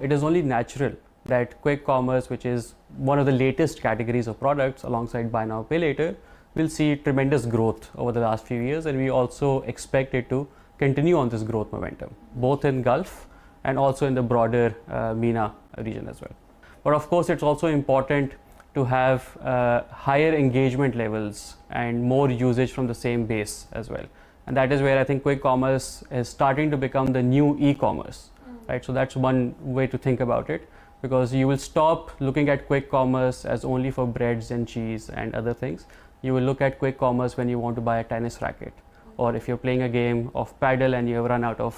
it is only natural that quick commerce, which is one of the latest categories of products alongside buy now, pay later, will see tremendous growth over the last few years, and we also expect it to continue on this growth momentum, both in Gulf and also in the broader MENA region as well. But of course, it's also important to have higher engagement levels and more usage from the same base as well. And that is where I think quick commerce is starting to become the new e-commerce, right? So that's one way to think about it, because you will stop looking at quick commerce as only for breads and cheese and other things. You will look at quick commerce when you want to buy a tennis racket, or if you're playing a game of paddle and you have run out of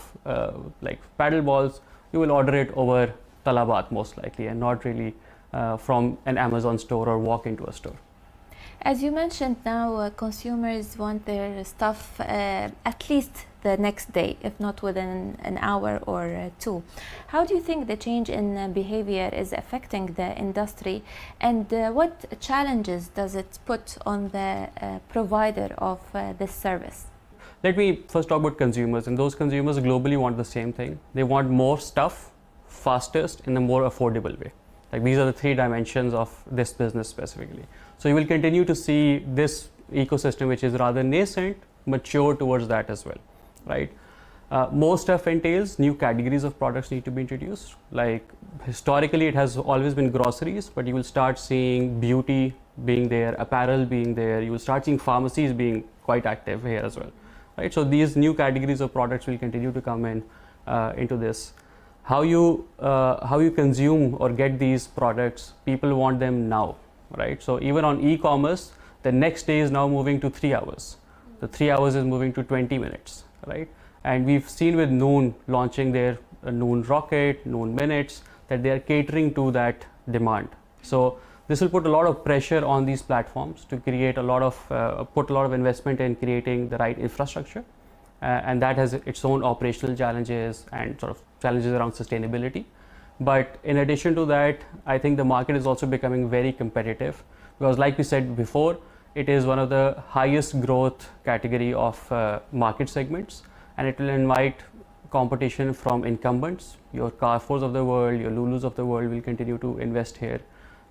like paddle balls, you will order it over Talabat most likely, and not really from an Amazon store or walk into a store. As you mentioned, now consumers want their stuff at least the next day, if not within an hour or two. How do you think the change in behavior is affecting the industry, and what challenges does it put on the provider of this service? Let me first talk about consumers, and those consumers globally want the same thing. They want more stuff, fastest, in a more affordable way. Like, these are the three dimensions of this business specifically. So you will continue to see this ecosystem, which is rather nascent, mature towards that as well, right? More stuff entails new categories of products need to be introduced. Like, historically it has always been groceries, but you will start seeing beauty being there, apparel being there. You will start seeing pharmacies being quite active here as well, right? So these new categories of products will continue to come in into this. How you consume or get these products, people want them now, right? So even on e-commerce, the next day is now moving to 3 hours. The 3 hours is moving to 20 minutes, right? And we've seen with Noon launching their Noon Rocket, Noon Minutes, that they are catering to that demand. So this will put a lot of pressure on these platforms to create a lot of, put a lot of investment in creating the right infrastructure. And that has its own operational challenges and sort of challenges around sustainability. But in addition to that, I think the market is also becoming very competitive, because like we said before, it is one of the highest growth category of market segments, and it will invite competition from incumbents. Your Carrefours of the world, your Lulus of the world will continue to invest here.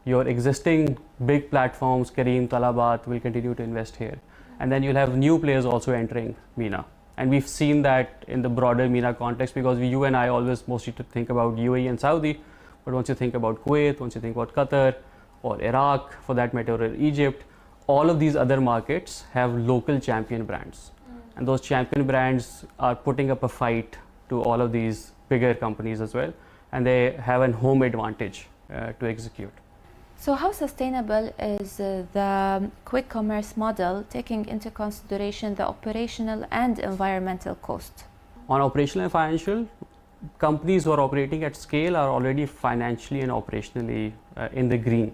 Your existing big platforms, Careem, Talabat, will continue to invest here. And then you'll have new players also entering MENA. And we've seen that in the broader MENA context, because you and I always mostly think about UAE and Saudi, but once you think about Kuwait, once you think about Qatar or Iraq, for that matter, or Egypt, all of these other markets have local champion brands. And those champion brands are putting up a fight to all of these bigger companies as well, and they have an home advantage to execute. So how sustainable is the quick commerce model, taking into consideration the operational and environmental cost? On operational and financial, companies who are operating at scale are already financially and operationally in the green,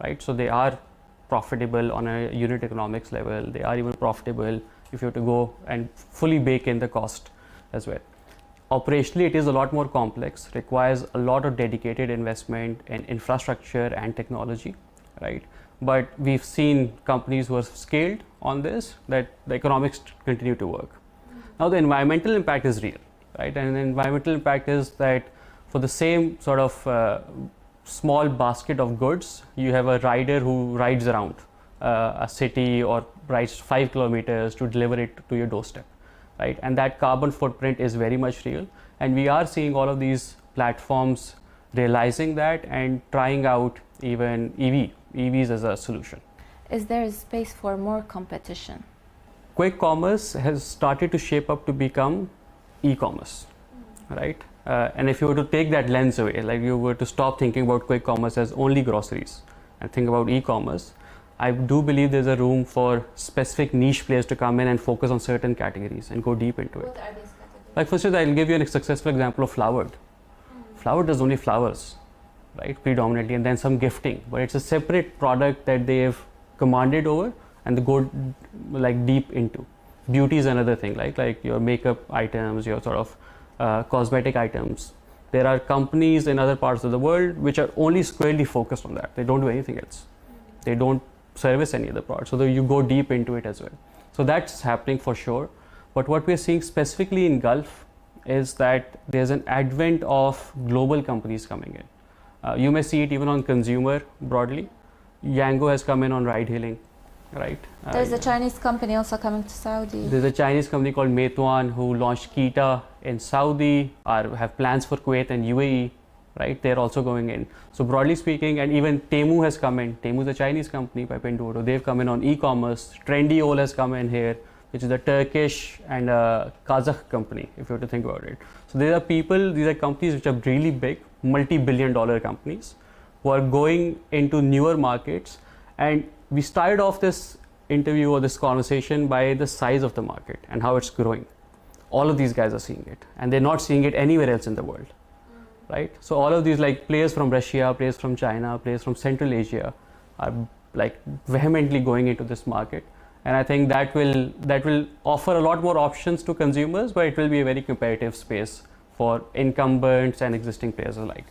right? So they are profitable on a unit economics level. They are even profitable if you have to go and fully bake in the cost as well. Operationally, it is a lot more complex, requires a lot of dedicated investment in infrastructure and technology, right? But we've seen companies who are scaled on this, that the economics continue to work. Now the environmental impact is real, right? And the environmental impact is that for the same sort of small basket of goods, you have a rider who rides around a city or rides 5 kilometers to deliver it to your doorstep. Right? And that carbon footprint is very much real, and we are seeing all of these platforms realizing that and trying out even EVs as a solution. Is there space for more competition? Quick commerce has started to shape up to become e-commerce, right? And if you were to take that lens away, like you were to stop thinking about quick commerce as only groceries and think about e-commerce, I do believe there's a room for specific niche players to come in and focus on certain categories and go deep into it. What are these categories? Like, first, I'll give you a successful example of Flowered. Flowered does only flowers, right, predominantly, and then some gifting, but it's a separate product that they've commanded over and they go like deep into. Beauty is another thing, like your makeup items, your sort of cosmetic items. There are companies in other parts of the world which are only squarely focused on that. They don't do anything else. They don't service any other product, so you go deep into it as well. So that's happening for sure. But what we're seeing specifically in Gulf is that there's an advent of global companies coming in. You may see it even on consumer broadly. Yango has come in on ride hailing, right? There's a Chinese company also coming to Saudi. There's a Chinese company called Meituan who launched Kita in Saudi, or have plans for Kuwait and UAE, right? They're also going in. So broadly speaking, and even Temu has come in. Temu is a Chinese company by Pinduoduo. They've come in on e-commerce. Trendyol has come in here, which is a Turkish and a Kazakh company, if you have to think about it. So these are companies which are really big, multi-billion-dollar companies who are going into newer markets. And we started off this interview or this conversation by the size of the market and how it's growing. All of these guys are seeing it, and they're not seeing it anywhere else in the world, right? So all of these, like players from Russia, players from China, players from Central Asia, are like vehemently going into this market. And I think that will offer a lot more options to consumers, but it will be a very competitive space for incumbents and existing players alike.